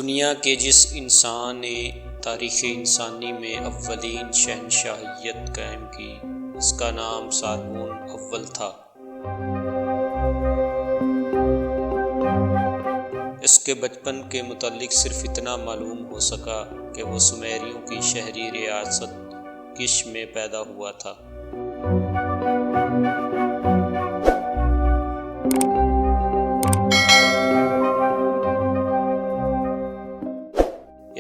دنیا کے جس انسان نے تاریخ انسانی میں اولین شہنشاہیت قائم کی، اس کا نام سارگون اول تھا۔ اس کے بچپن کے متعلق صرف اتنا معلوم ہو سکا کہ وہ سومیریوں کی شہری ریاست کش میں پیدا ہوا تھا۔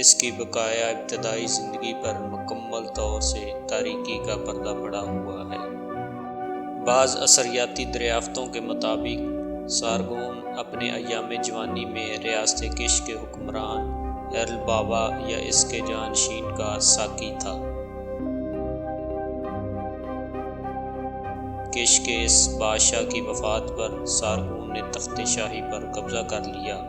اس کی بقایا ابتدائی زندگی پر مکمل طور سے تاریکی کا پردہ پڑا ہوا ہے۔ بعض اثریاتی دریافتوں کے مطابق سارگون اپنے ایام جوانی میں ریاست کش کے حکمران ارل بابا یا اس کے جانشین کا ساقی تھا۔ کش کے اس بادشاہ کی وفات پر سارگون نے تخت شاہی پر قبضہ کر لیا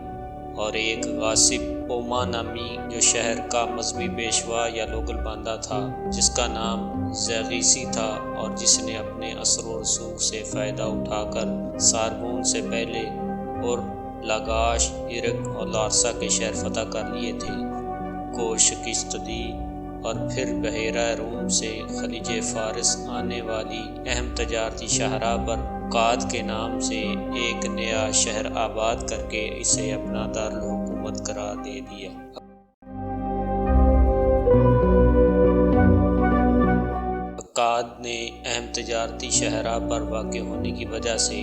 اور ایک غاصب اوما نامی جو شہر کا مذہبی پیشوا یا لوگل باندہ تھا، جس کا نام زیغیسی تھا اور جس نے اپنے اثر و رسوخ سے فائدہ اٹھا کر سارگون سے پہلے اور لاگاش، ارک اور لارسا کے شہر فتح کر لیے تھے، کو شکست دی اور پھر بحیرہ روم سے خلیج فارس آنے والی اہم تجارتی شاہراہ پر قاد کے نام سے ایک نیا شہر آباد کر کے اسے اپنا دارالحکومت قرار دے دیا۔ قاد نے اہم تجارتی شاہراہ پر واقع ہونے کی وجہ سے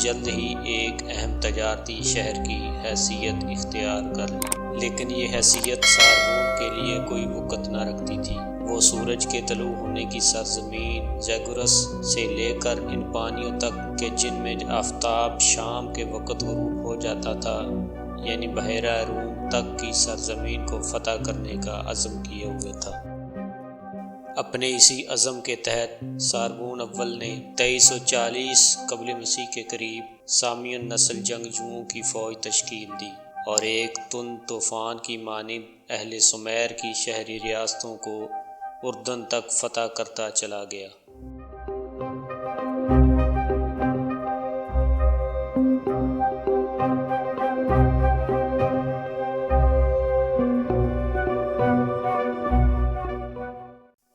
جلد ہی ایک اہم تجارتی شہر کی حیثیت اختیار کر لی، لیکن یہ حیثیت سارگون کے لیے کوئی وقت نہ رکھتی تھی۔ وہ سورج کے طلوع ہونے کی سرزمین زیگورس سے لے کر ان پانیوں تک کہ جن میں آفتاب شام کے وقت غروب ہو جاتا تھا، یعنی بحیرہ روم تک کی سرزمین کو فتح کرنے کا عزم کیے ہوئے تھا۔ اپنے اسی عزم کے تحت سارگون اول نے 2340 قبل مسیح کے قریب سامیون نسل جنگجوؤں کی فوج تشکیل دی اور ایک تند طوفان کی مانند اہل سومیر کی شہری ریاستوں کو اردن تک فتح کرتا چلا گیا۔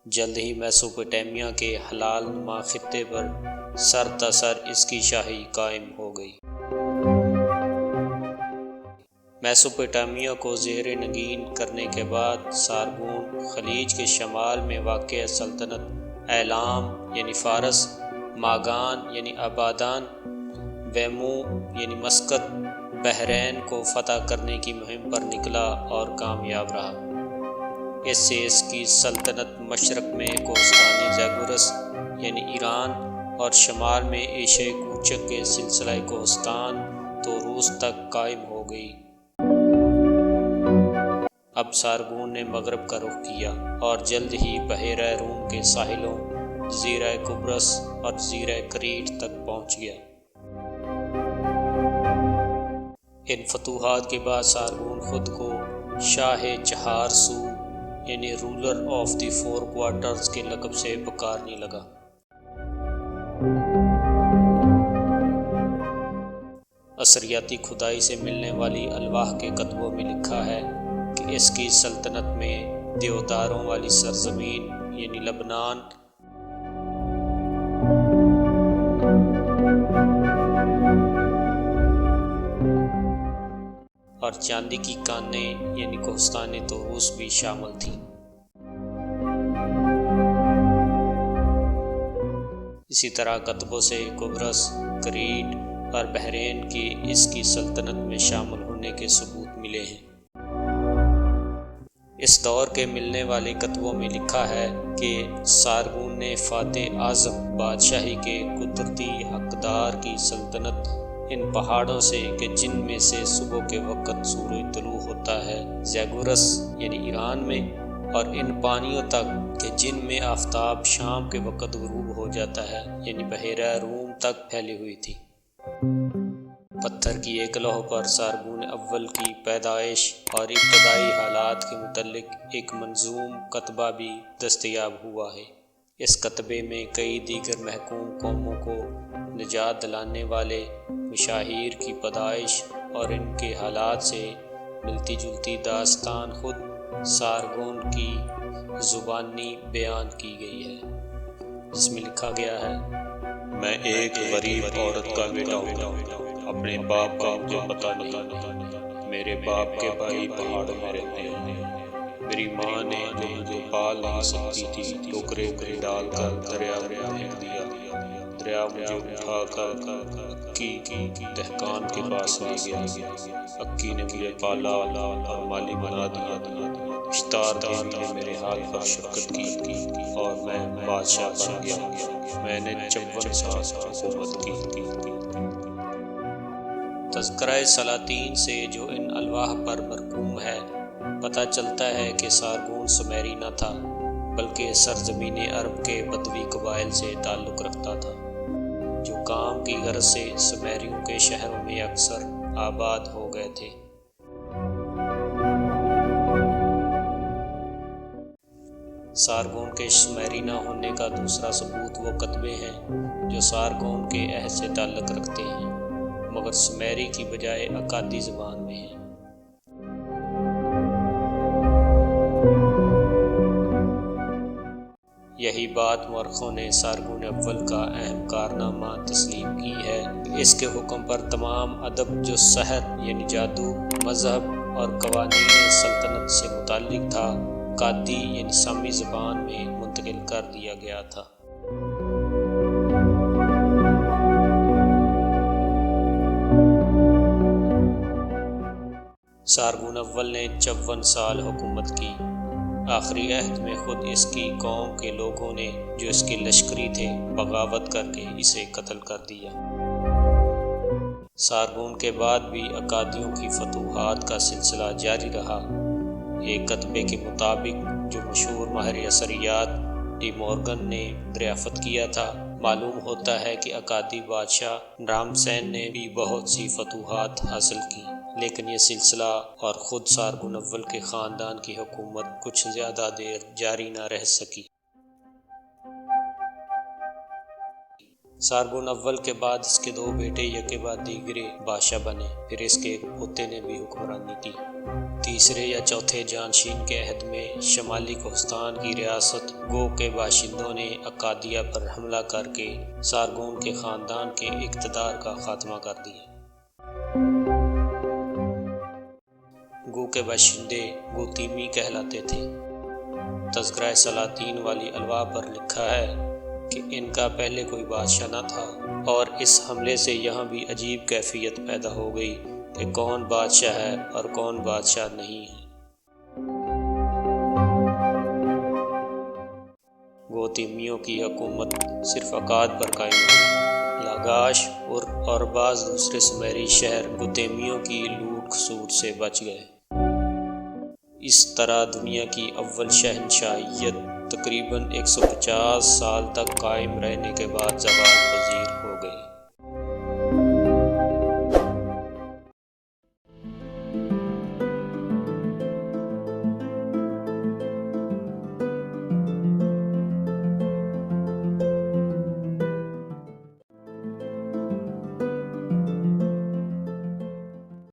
جلد ہی میسوپوٹیمیا کے حلال نما خطے پر سر تسر اس کی شاہی قائم ہو گئی۔ میسوپوٹیمیا کو زیر نگین کرنے کے بعد سارگون خلیج کے شمال میں واقع سلطنت ایلام یعنی فارس، ماگان یعنی آبادان، ویمو یعنی مسقط، بحرین کو فتح کرنے کی مہم پر نکلا اور کامیاب رہا۔ اس سے اس کی سلطنت مشرق میں کوہستان زیگورس یعنی ایران اور شمال میں ایشیا کوچک کے سلسلہ کوہستان تو روس تک قائم ہو گئی۔ اب سارگون نے مغرب کا رخ کیا اور جلد ہی بحیرہ روم کے ساحلوں، جزیرہ قبرص اور جزیرہ کریٹ تک پہنچ گیا۔ ان فتوحات کے بعد سارگون خود کو شاہ چہار سو یعنی ruler of the four quarters کے لقب سے پکارنے لگا۔ اثریاتی کھدائی سے ملنے والی الواح کے کتبوں میں لکھا ہے کہ اس کی سلطنت میں دیوداروں والی سرزمین یعنی لبنان، اور چاندی کی کانیں یعنی کوہستان طوروس بھی شامل تھیں۔ اسی طرح کتبوں سے قبرص، کریٹ اور بحرین کے اس کی سلطنت میں شامل ہونے کے ثبوت ملے ہیں۔ اس دور کے ملنے والے کتبوں میں لکھا ہے کہ سارگون نے فاتح اعظم بادشاہی کے قدرتی حقدار کی سلطنت ان پہاڑوں سے کہ جن میں سے صبح کے وقت سورج طلوع ہوتا ہے زیگورس یعنی ایران میں، اور ان پانیوں تک کہ جن میں آفتاب شام کے وقت غروب ہو جاتا ہے یعنی بحیرہ روم تک پھیلی ہوئی تھی۔ پتھر کی ایک لوح پر سارگون اول کی پیدائش اور ابتدائی حالات کے متعلق ایک منظوم کتبہ بھی دستیاب ہوا ہے۔ اس کتبے میں کئی دیگر محکوم قوموں کو نجات دلانے والے مشاہیر کی پیدائش اور ان کے حالات سے ملتی جلتی داستان خود سارگون کی زبانی بیان کی گئی ہے، جس میں لکھا گیا ہے: میں ایک غریب عورت کا بیٹا ہوں، اپنے باپ کا مجھے پتہ نہیں، میرے باپ کے بھائی پہاڑوں میں رہتے ہیں، میری ماں نے جو مجھے پال نہیں سکتی تھی ٹوکرے میں ڈال کر دریا میں پھینک دیا، دریا مجھے اٹھا کر اکی دہقان کے پاس لے گیا، اکی نے مجھے پالا اور مالی بنا دیا، اشتار دیوی نے میرے ہاتھ پر شفقت کی اور میں بادشاہ بن گیا، میں نے 54 سال حکومت کی۔ تذکرہ سلاطین سے جو ان الواح پر مرقوم ہے پتہ چلتا ہے کہ سارگون سومیری نہ تھا، بلکہ سرزمین عرب کے بدوی قبائل سے تعلق رکھتا تھا، جو کام کی غرض سے سومیریوں کے شہروں میں اکثر آباد ہو گئے تھے۔ سارگون کے سومیری نہ ہونے کا دوسرا ثبوت وہ کتبے ہیں جو سارگون کے عہد سے تعلق رکھتے ہیں، مگر سومیری کی بجائے اکادی زبان میں ہیں۔ یہی بات مورخوں نے سارگون اول کا اہم کارنامہ تسلیم کی ہے۔ اس کے حکم پر تمام ادب جو سحر یعنی جادو، مذہب اور قوانین سلطنت سے متعلق تھا، اکادی یعنی سامی زبان میں منتقل کر دیا گیا تھا۔ سارگون اول نے 54 سال حکومت کی۔ آخری عہد میں خود اس کی قوم کے لوگوں نے جو اس کے لشکری تھے بغاوت کر کے اسے قتل کر دیا۔ سارگون کے بعد بھی اکادیوں کی فتوحات کا سلسلہ جاری رہا۔ ایک کتبے کے مطابق جو مشہور ماہر اثریات ڈی مورگن نے دریافت کیا تھا، معلوم ہوتا ہے کہ اکادی بادشاہ رامسین نے بھی بہت سی فتوحات حاصل کی، لیکن یہ سلسلہ اور خود سارگون اول کے خاندان کی حکومت کچھ زیادہ دیر جاری نہ رہ سکی۔ سارگون اول کے بعد اس کے 2 بیٹے یکے بعد دیگرے بادشاہ بنے، پھر اس کے ایک پوتے نے بھی حکمرانی کی۔ تیسرے یا چوتھے جانشین کے عہد میں شمالی کوہستان کی ریاست گو کے باشندوں نے اکادیہ پر حملہ کر کے سارگون کے خاندان کے اقتدار کا خاتمہ کر دیا۔ گو کے باشندے گوتیمی کہلاتے تھے۔ تذکرہ سلاطین والی الواح پر لکھا ہے کہ ان کا پہلے کوئی بادشاہ نہ تھا، اور اس حملے سے یہاں بھی عجیب کیفیت پیدا ہو گئی کہ کون بادشاہ ہے اور کون بادشاہ نہیں ہے۔ گوتیمیوں کی حکومت صرف اکاد پر قائم ہوئی۔ لاگاش اور بعض دوسرے سومیری شہر گوتیمیوں کی لوٹ کھسوٹ سے بچ گئے۔ اس طرح دنیا کی اول شہنشاہیت تقریباً 150 سال تک قائم رہنے کے بعد زوال پذیر